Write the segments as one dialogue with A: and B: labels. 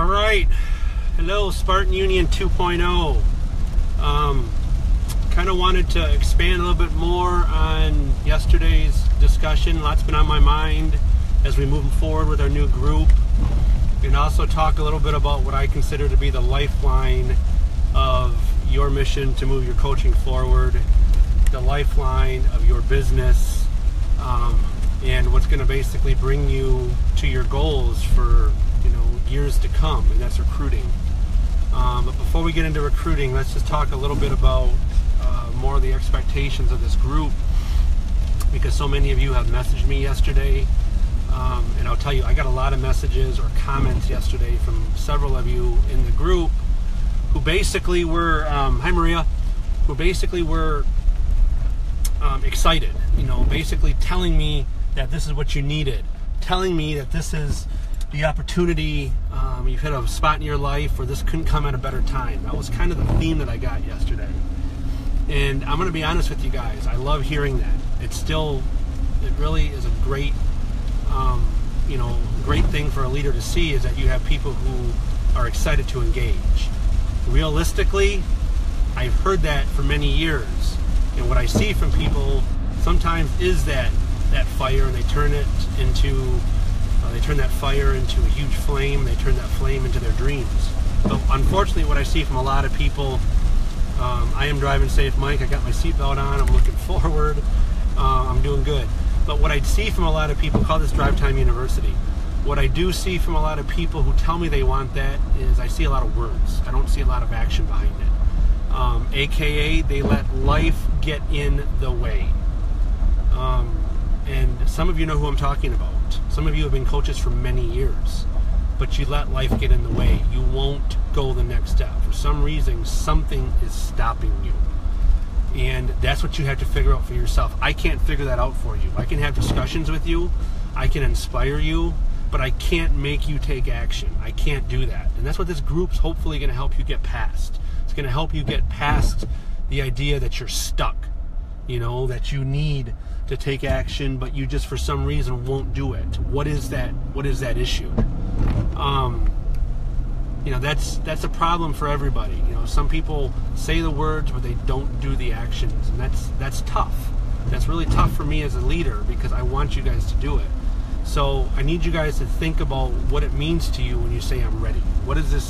A: All right. Hello, Spartan Union 2.0. Kind of wanted to expand a little bit more on yesterday's discussion. Lots been on my mind as we move forward with our new group. And also talk a little bit about what I consider to be the lifeline of your mission to move your coaching forward, the lifeline of your business, and what's going to basically bring you to your goals for years to come, and that's recruiting. But before we get into recruiting, let's just talk a little bit about more of the expectations of this group, because so many of you have messaged me yesterday, and I'll tell you, I got a lot of messages or comments yesterday from several of you in the group who basically were, hi Maria, who basically were excited, basically telling me that this is what you needed, telling me that this is the opportunity, you've hit a spot in your life where this couldn't come at a better time. That was kind of the theme that I got yesterday. And I'm going to be honest with you guys, I love hearing that. It really is a great, great thing for a leader to see, is that you have people who are excited to engage. Realistically, I've heard that for many years. And what I see from people sometimes is that fire, and they turn that fire into a huge flame. They turn that flame into their dreams. But unfortunately, what I see from a lot of people, I am driving safe, Mike. I got my seatbelt on. I'm looking forward. I'm doing good. But what I see from a lot of people, call this Drive Time University. What I do see from a lot of people who tell me they want that is I see a lot of words. I don't see a lot of action behind it. AKA, they let life get in the way. And some of you know who I'm talking about. Some of you have been coaches for many years, but you let life get in the way. You won't go the next step. For some reason, something is stopping you. And that's what you have to figure out for yourself. I can't figure that out for you. I can have discussions with you. I can inspire you, but I can't make you take action. I can't do that. And that's what this group's hopefully going to help you get past. It's going to help you get past the idea that you're stuck, that you need to take action, but you just for some reason won't do it. What is that issue? That's a problem for everybody. Some people say the words, but they don't do the actions, and that's tough. That's really tough for me as a leader, because I want you guys to do it. So I need you guys to think about what it means to you when you say I'm ready. What is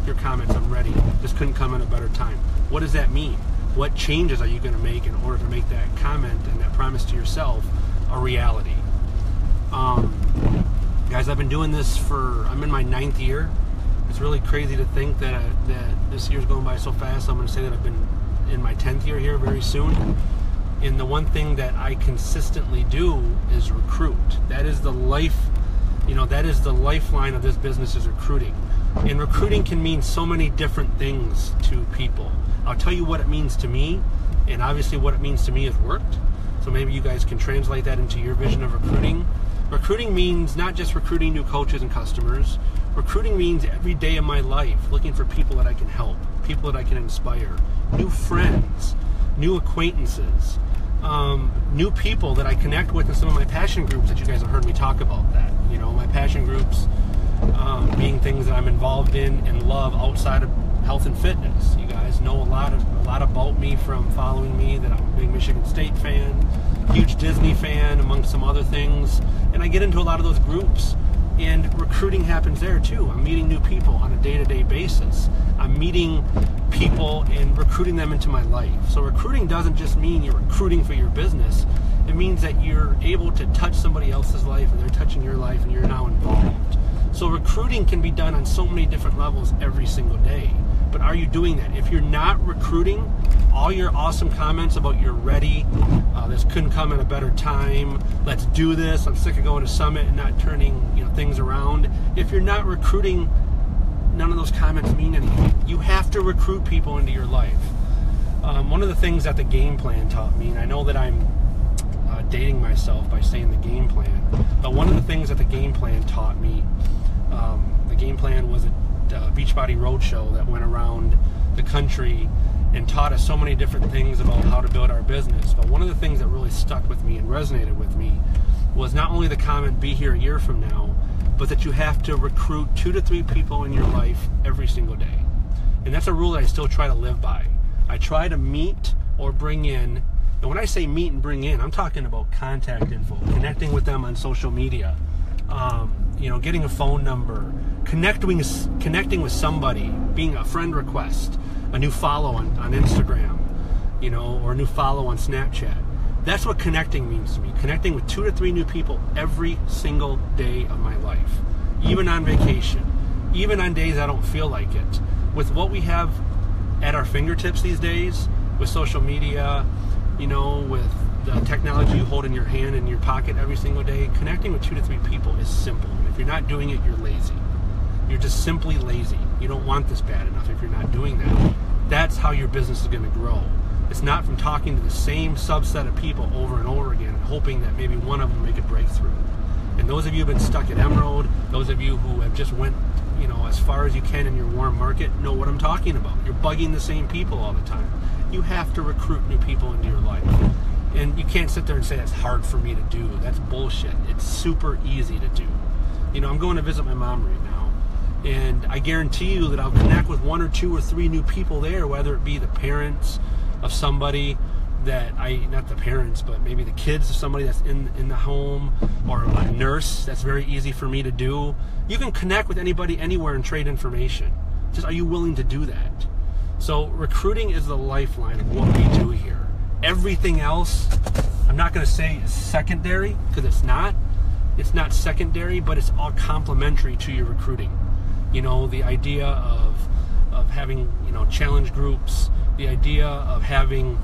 A: your comments? I'm ready. This couldn't come at a better time. What does that mean? What changes are you going to make in order to make that comment and that promise to yourself a reality? Guys, I've been doing this I'm in my 9th year. It's really crazy to think that this year's going by so fast. I'm going to say that I've been in my 10th year here very soon. And the one thing that I consistently do is recruit. That is the lifeline of this business, is recruiting. And recruiting can mean so many different things to people. I'll tell you what it means to me, and obviously what it means to me has worked. So maybe you guys can translate that into your vision of recruiting. Recruiting means not just recruiting new coaches and customers. Recruiting means every day of my life looking for people that I can help, people that I can inspire, new friends, new acquaintances, new people that I connect with in some of my passion groups that you guys have heard me talk about that. My passion groups being things that I'm involved in and love outside of health and fitness. You guys know a lot about me from following me, that I'm a big Michigan State fan, huge Disney fan, among some other things. And I get into a lot of those groups, and recruiting happens there too. I'm meeting new people on a day-to-day basis. I'm meeting people and recruiting them into my life. So recruiting doesn't just mean you're recruiting for your business. It means that you're able to touch somebody else's life, and they're touching your life, and you're now involved. So recruiting can be done on so many different levels every single day. But are you doing that? If you're not recruiting, all your awesome comments about you're ready, this couldn't come at a better time, let's do this, I'm sick of going to Summit and not turning things around. If you're not recruiting, none of those comments mean anything. You have to recruit people into your life. One of the things that the game plan taught me, and I know that I'm dating myself by saying the game plan, but one of the things that the game plan taught me, the game plan was a Beachbody roadshow that went around the country and taught us so many different things about how to build our business. But one of the things that really stuck with me and resonated with me was not only the comment, be here a year from now, but that you have to recruit 2 to 3 people in your life every single day. And that's a rule that I still try to live by. I try to meet or bring in, and when I say meet and bring in, I'm talking about contact info, connecting with them on social media, getting a phone number, connecting with somebody, being a friend request, a new follow on Instagram, or a new follow on Snapchat. That's what connecting means to me. Connecting with 2 to 3 new people every single day of my life, even on vacation, even on days I don't feel like it. With what we have at our fingertips these days, with social media, with the technology you hold in your hand and your pocket every single day, connecting with 2 to 3 people is simple. And if you're not doing it, you're lazy. You're just simply lazy. You don't want this bad enough if you're not doing that. That's how your business is going to grow. It's not from talking to the same subset of people over and over again and hoping that maybe one of them will make a breakthrough. And those of you who have been stuck at Emerald, those of you who have just went, as far as you can in your warm market, know what I'm talking about. You're bugging the same people all the time. You have to recruit new people into your life. And you can't sit there and say that's hard for me to do. That's bullshit. It's super easy to do. I'm going to visit my mom right now. And I guarantee you that I'll connect with 1 or 2 or 3 new people there, whether it be the parents of somebody not the parents, but maybe the kids of somebody that's in the home, or a nurse. That's very easy for me to do. You can connect with anybody anywhere and trade information. Just, are you willing to do that? So recruiting is the lifeline of what we do here. Everything else, I'm not going to say is secondary, because it's not. It's not secondary, but it's all complementary to your recruiting. The idea of having, challenge groups, the idea of having,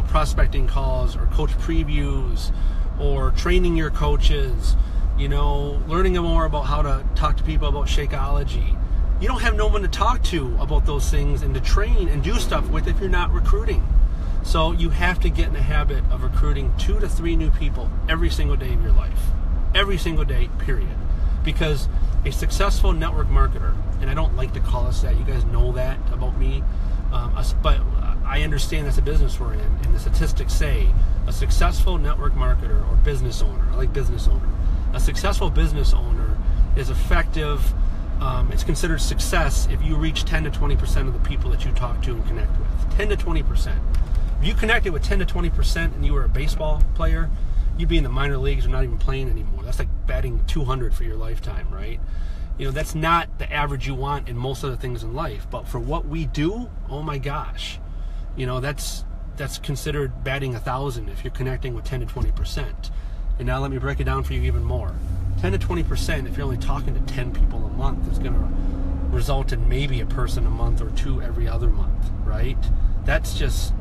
A: prospecting calls or coach previews, or training your coaches, learning more about how to talk to people about Shakeology. You don't have no one to talk to about those things and to train and do stuff with if you're not recruiting. So you have to get in the habit of recruiting 2 to 3 new people every single day of your life. Every single day, period. Because a successful network marketer, and I don't like to call us that, you guys know that about me, but I understand that's a business we're in, and the statistics say a successful network marketer or business owner, I like business owner, a successful business owner is effective. It's considered success if you reach 10 to 20% of the people that you talk to and connect with. 10 to 20%. If you connected with 10 to 20% and you were a baseball player, you'd be in the minor leagues or not even playing anymore. That's like batting 200 for your lifetime, right? That's not the average you want in most of the things in life. But for what we do, oh my gosh, that's considered batting 1,000 if you're connecting with 10 to 20%. And now let me break it down for you even more. 10 to 20%, if you're only talking to 10 people a month, is going to result in maybe a person a month or 2 every other month, right? That's just...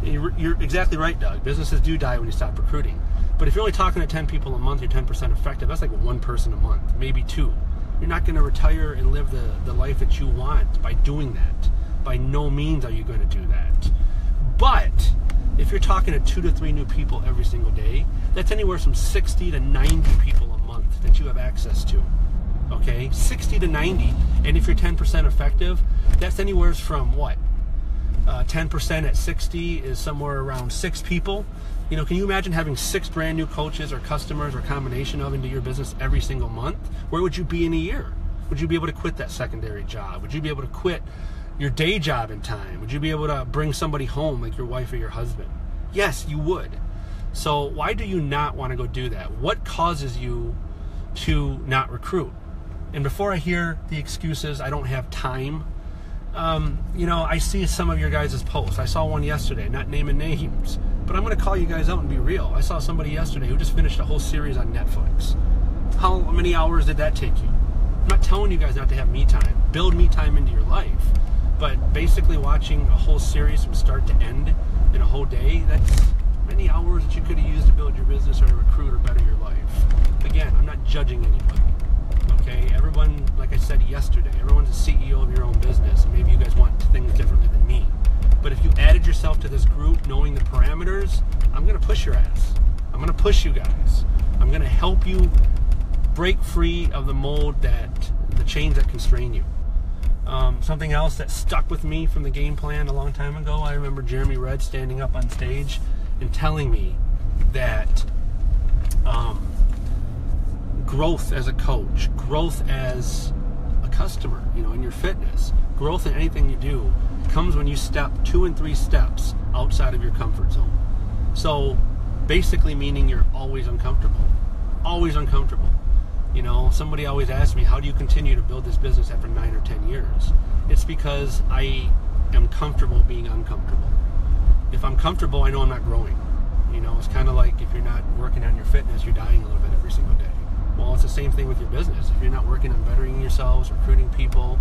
A: You're exactly right, Doug. Businesses do die when you stop recruiting. But if you're only talking to 10 people a month, you're 10% effective. That's like 1 person a month, maybe 2. You're not going to retire and live the life that you want by doing that. By no means are you going to do that. But if you're talking to 2 to 3 new people every single day, that's anywhere from 60 to 90 people a month that you have access to. Okay? 60 to 90. And if you're 10% effective, that's anywhere from what? 10% at 60 is somewhere around 6 people. Can you imagine having 6 brand new coaches or customers or combination of into your business every single month? Where would you be in a year? Would you be able to quit that secondary job? Would you be able to quit your day job in time? Would you be able to bring somebody home like your wife or your husband? Yes, you would. So why do you not want to go do that? What causes you to not recruit? And before I hear the excuses, I don't have time. I see some of your guys' posts. I saw one yesterday, not naming names, but I'm going to call you guys out and be real. I saw somebody yesterday who just finished a whole series on Netflix. How many hours did that take you? I'm not telling you guys not to have me time. Build me time into your life. But basically watching a whole series from start to end in a whole day, that's many hours that you could have used to build your business or to recruit or better your life. Again, I'm not judging anybody. Okay, everyone, like I said yesterday, everyone's a CEO of your own business, and maybe you guys want things differently than me. But if you added yourself to this group knowing the parameters, I'm going to push your ass. I'm going to push you guys. I'm going to help you break free of the mold the chains that constrain you. Something else that stuck with me from the game plan a long time ago, I remember Jeremy Red standing up on stage and telling me that growth as a coach, growth as a customer, in your fitness, growth in anything you do comes when you step 2 and 3 steps outside of your comfort zone. So basically meaning you're always uncomfortable. Always uncomfortable. Somebody always asks me, how do you continue to build this business after 9 or 10 years? It's because I am comfortable being uncomfortable. If I'm comfortable, I know I'm not growing. It's kind of like if you're not working on your fitness, you're dying a little bit every single day. Well, it's the same thing with your business. If you're not working on bettering yourselves, recruiting people,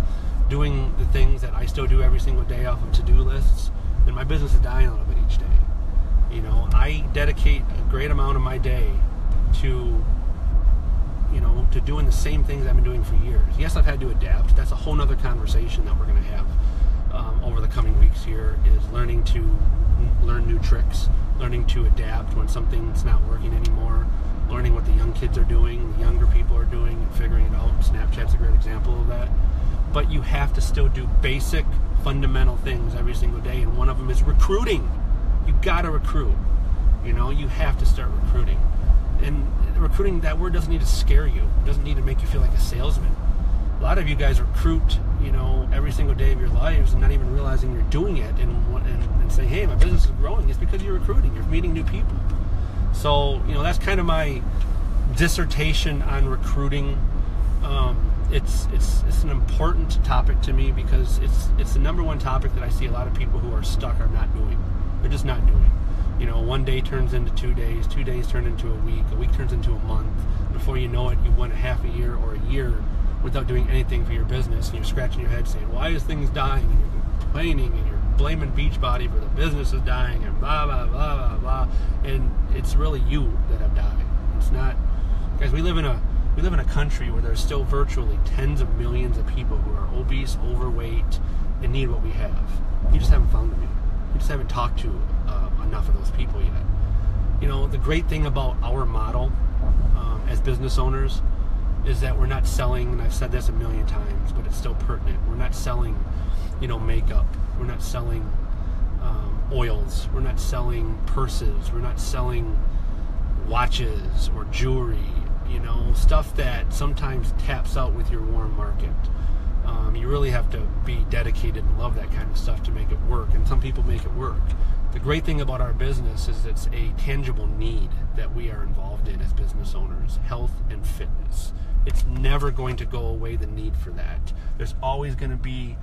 A: doing the things that I still do every single day off of to-do lists, then my business is dying a little bit each day. I dedicate a great amount of my day to doing the same things I've been doing for years. Yes, I've had to adapt. That's a whole nother conversation that we're going to have over the coming weeks here, is learning to learn new tricks, learning to adapt when something's not working anymore, learning what the young kids are doing, the younger people are doing, and figuring it out. Snapchat's a great example of that. But you have to still do basic, fundamental things every single day, and one of them is recruiting. You got to recruit. You have to start recruiting. And recruiting, that word doesn't need to scare you. It doesn't need to make you feel like a salesman. A lot of you guys recruit, every single day of your lives and not even realizing you're doing it and saying, hey, my business is growing. It's because you're recruiting. You're meeting new people. So, that's kind of my dissertation on recruiting. It's an important topic to me because it's the number one topic that I see a lot of people who are stuck are not doing. They're just not doing. One day turns into 2 days, 2 days turn into a week turns into a month. Before you know it, you went a half a year or a year without doing anything for your business, and you're scratching your head saying, why is things dying? And you're complaining, and you're blaming Beachbody for the business is dying, and blah, blah, blah, blah, blah. And it's really you that have died. It's not, guys, we live in a country where there's still virtually tens of millions of people who are obese, overweight, and need what we have. You just haven't found them yet. You just haven't talked to enough of those people yet. The great thing about our model as business owners is that we're not selling, and I've said this a million times, but it's still pertinent. We're not selling, makeup. We're not selling oils. We're not selling purses. We're not selling watches or jewelry, stuff that sometimes taps out with your warm market. You really have to be dedicated and love that kind of stuff to make it work, and some people make it work. The great thing about our business is it's a tangible need that we are involved in as business owners, health and fitness. It's never going to go away, the need for that. There's always going to be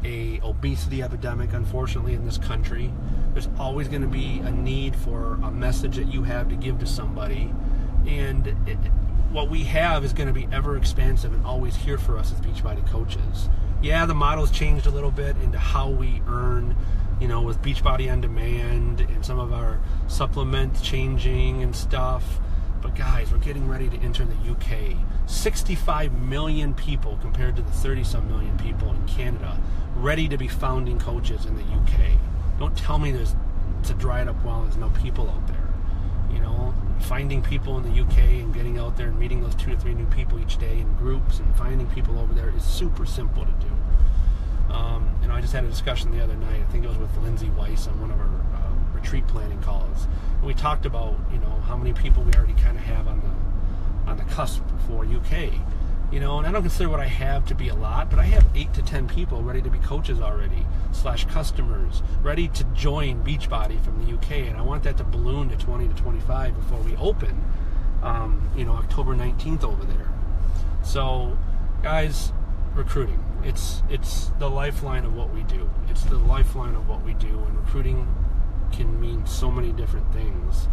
A: a obesity epidemic, unfortunately, in this country. There's always going to be a need for a message that you have to give to somebody. And what we have is going to be ever expansive and always here for us as Beachbody coaches. Yeah, the model's changed a little bit into how we earn, with Beachbody on Demand and some of our supplements changing and stuff. But guys, we're getting ready to enter the UK. 65 million people compared to the 30-some million people in Canada, ready to be founding coaches in the UK. Don't tell me it's a dried up well, there's no people out there. Finding people in the UK and getting out there and meeting those 2 to 3 new people each day in groups and finding people over there is super simple to do. I just had a discussion the other night, I think it was with Lindsay Weiss on one of our retreat planning calls. And we talked about, how many people we already kind of have on the cusp for UK. And I don't consider what I have to be a lot, but I have 8 to 10 people ready to be coaches already, / customers, ready to join Beachbody from the UK. And I want that to balloon to 20 to 25 before we open, October 19th over there. So, guys, recruiting. It's the lifeline of what we do. It's the lifeline of what we do, and recruiting can mean so many different things.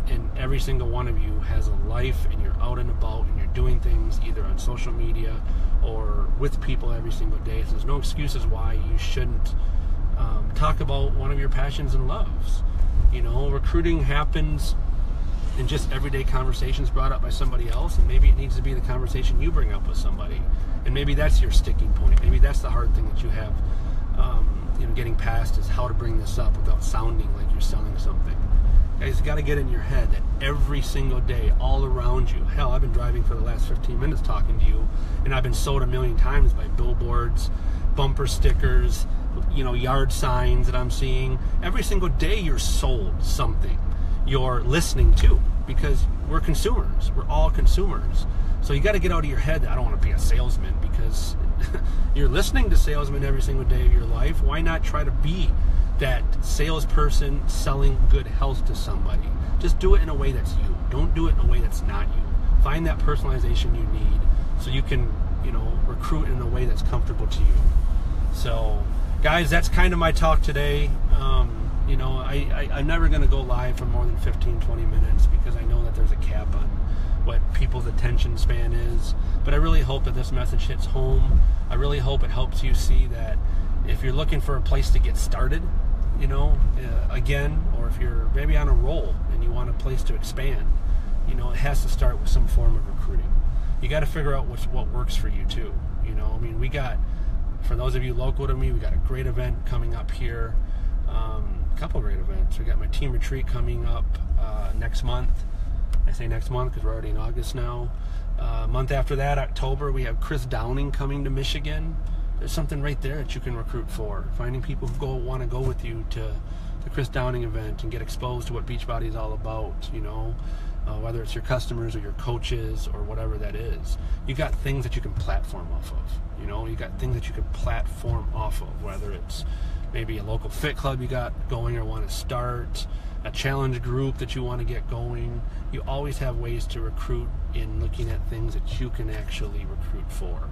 A: And every single one of you has a life, and you're out and about, and you're doing things either on social media or with people every single day. So there's no excuses why you shouldn't talk about one of your passions and loves. Recruiting happens in just everyday conversations brought up by somebody else, and maybe it needs to be the conversation you bring up with somebody. And maybe that's your sticking point. Maybe that's the hard thing that you have, getting past, is how to bring this up without sounding like you're selling something. Guys, you got to get in your head that every single day, all around you, hell, I've been driving for the last 15 minutes talking to you, and I've been sold a million times by billboards, bumper stickers, yard signs that I'm seeing. Every single day you're sold something you're listening to, because we're consumers. We're all consumers. So you got to get out of your head that I don't want to be a salesman, because you're listening to salesmen every single day of your life. Why not try to be that salesperson selling good health to somebody? Just do it in a way that's you. Don't do it in a way that's not you. Find that personalization you need so you can, recruit in a way that's comfortable to you. So, guys, that's kind of my talk today. I'm never going to go live for more than 15, 20 minutes because I know that there's a cap on what people's attention span is. But I really hope that this message hits home. I really hope it helps you see that if you're looking for a place to get started, again, or if you're maybe on a roll and you want a place to expand, it has to start with some form of recruiting. You got to figure out what works for you too. We got, for those of you local to me, we got a great event coming up here. A couple great events. We got my team retreat coming up next month. I say next month because we're already in August now. Month after that, October, we have Chris Downing coming to Michigan. There's something right there that you can recruit for. Finding people who want to go with you to the Chris Downing event and get exposed to what Beachbody is all about, whether it's your customers or your coaches or whatever that is. You got things that you can platform off of. You got things that you can platform off of, whether it's maybe a local fit club you got going or want to start, a challenge group that you want to get going. You always have ways to recruit in looking at things that you can actually recruit for.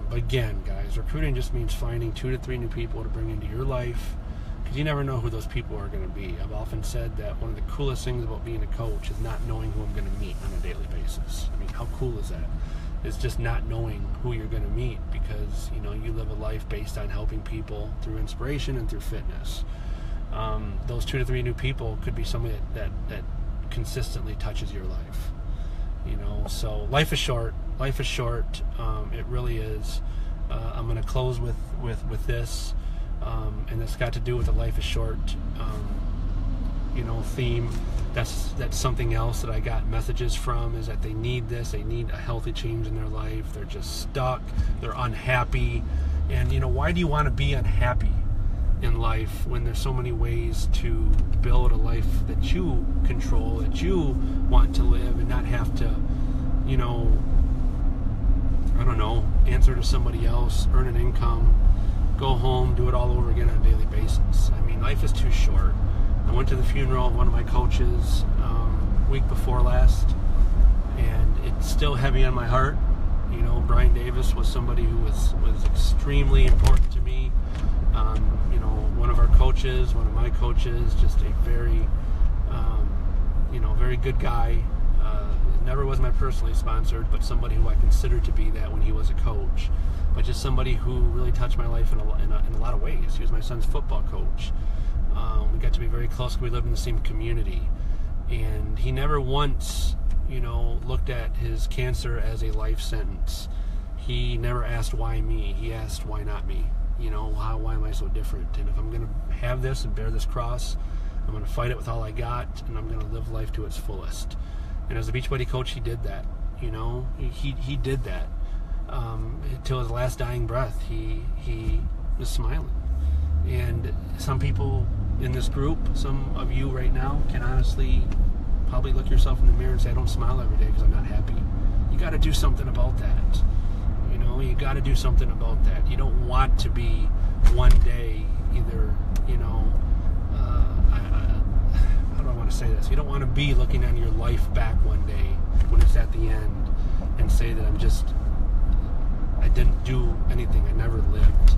A: But again, guys, recruiting just means finding 2 to 3 new people to bring into your life, because you never know who those people are going to be. I've often said that one of the coolest things about being a coach is not knowing who I'm going to meet on a daily basis. I mean, how cool is that? It's just not knowing who you're going to meet, because you live a life based on helping people through inspiration and through fitness. Those 2 to 3 new people could be somebody that consistently touches your life. So life is short. Life is short. It really is. I'm going to close with this, and it's got to do with the life is short theme. That's something else that I got messages from, is that they need this. They need a healthy change in their life. They're just stuck. They're unhappy. And why do you want to be unhappy in life when there's so many ways to build a life that you control, that you want to live, and not have to, answer to somebody else, earn an income, go home, do it all over again on a daily basis. I mean, life is too short. I went to the funeral of one of my coaches week before last, and it's still heavy on my heart. Brian Davis was somebody who was extremely important to me. One of our coaches, one of my coaches, just a very, very good guy. Never was my personally sponsored, but somebody who I considered to be that when he was a coach. But just somebody who really touched my life in a lot of ways. He was my son's football coach. We got to be very close. We lived in the same community, and he never once, looked at his cancer as a life sentence. He never asked why me. He asked why not me. Why am I so different? And if I'm going to have this and bear this cross, I'm going to fight it with all I got, and I'm going to live life to its fullest. And as a Beachbody coach, he did that. He did that till his last dying breath. He was smiling. And some people in this group, some of you right now, can honestly probably look yourself in the mirror and say, I don't smile every day because I'm not happy. You got to do something about that. You got to do something about that. You don't want to be one day either, how do I want to say this? You don't want to be looking on your life back one day when it's at the end and say that I didn't do anything. I never lived.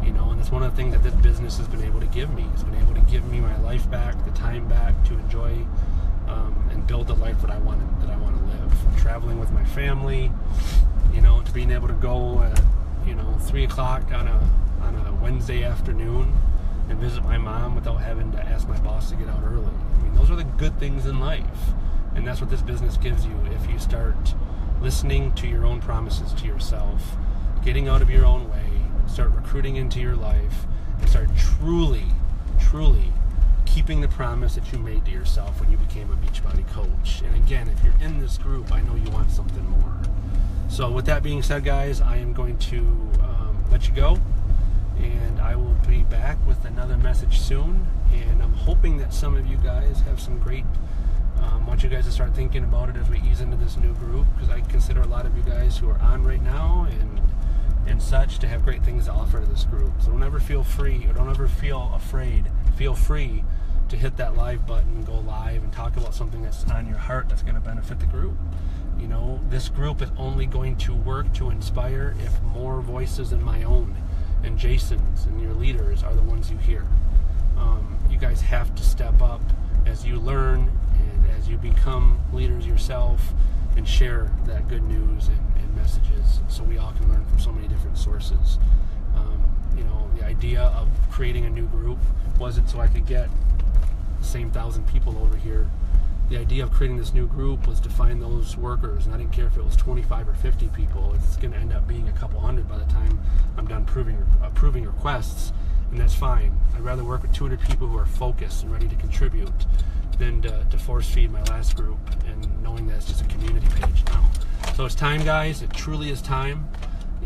A: And that's one of the things that this business has been able to give me. It's been able to give me my life back, the time back to enjoy and build the life that I want to live. From traveling with my family, to being able to go at 3 o'clock on a Wednesday afternoon and visit my mom without having to ask my boss to get out early. I mean, those are the good things in life, and that's what this business gives you if you start listening to your own promises to yourself, getting out of your own way, start recruiting into your life, and start truly keeping the promise that you made to yourself when you became a Beachbody coach. And again, if you're in this group, I know you want something more. So with that being said, guys, I am going to let you go, and I will be back with another message soon. And I'm hoping that some of you guys have some great I want you guys to start thinking about it as we ease into this new group, because I consider a lot of you guys who are on right now and such to have great things to offer to this group. So don't ever feel free, or don't ever feel afraid. Feel free to hit that live button and go live and talk about something that's on your heart that's going to benefit the group. You know, this group is only going to work to inspire if more voices than my own and Jason's and your leaders are the ones you hear. You guys have to step up as you learn and as you become leaders yourself, and share that good news and messages, so we all can learn from so many different sources. You know, the idea of creating a new group wasn't so I could get the same 1,000 people over here. The idea of creating this new group was to find those workers, and I didn't care if it was 25 or 50 people. It's going to end up being a couple hundred by the time I'm done approving requests, and that's fine. I'd rather work with 200 people who are focused and ready to contribute than to force feed my last group, and knowing that it's just a community page now. So it's time, guys. It truly is time,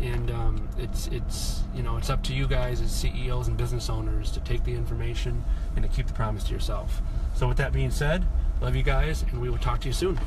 A: and it's you know, it's up to you guys as CEOs and business owners to take the information and to keep the promise to yourself. So with that being said, love you guys, and we will talk to you soon.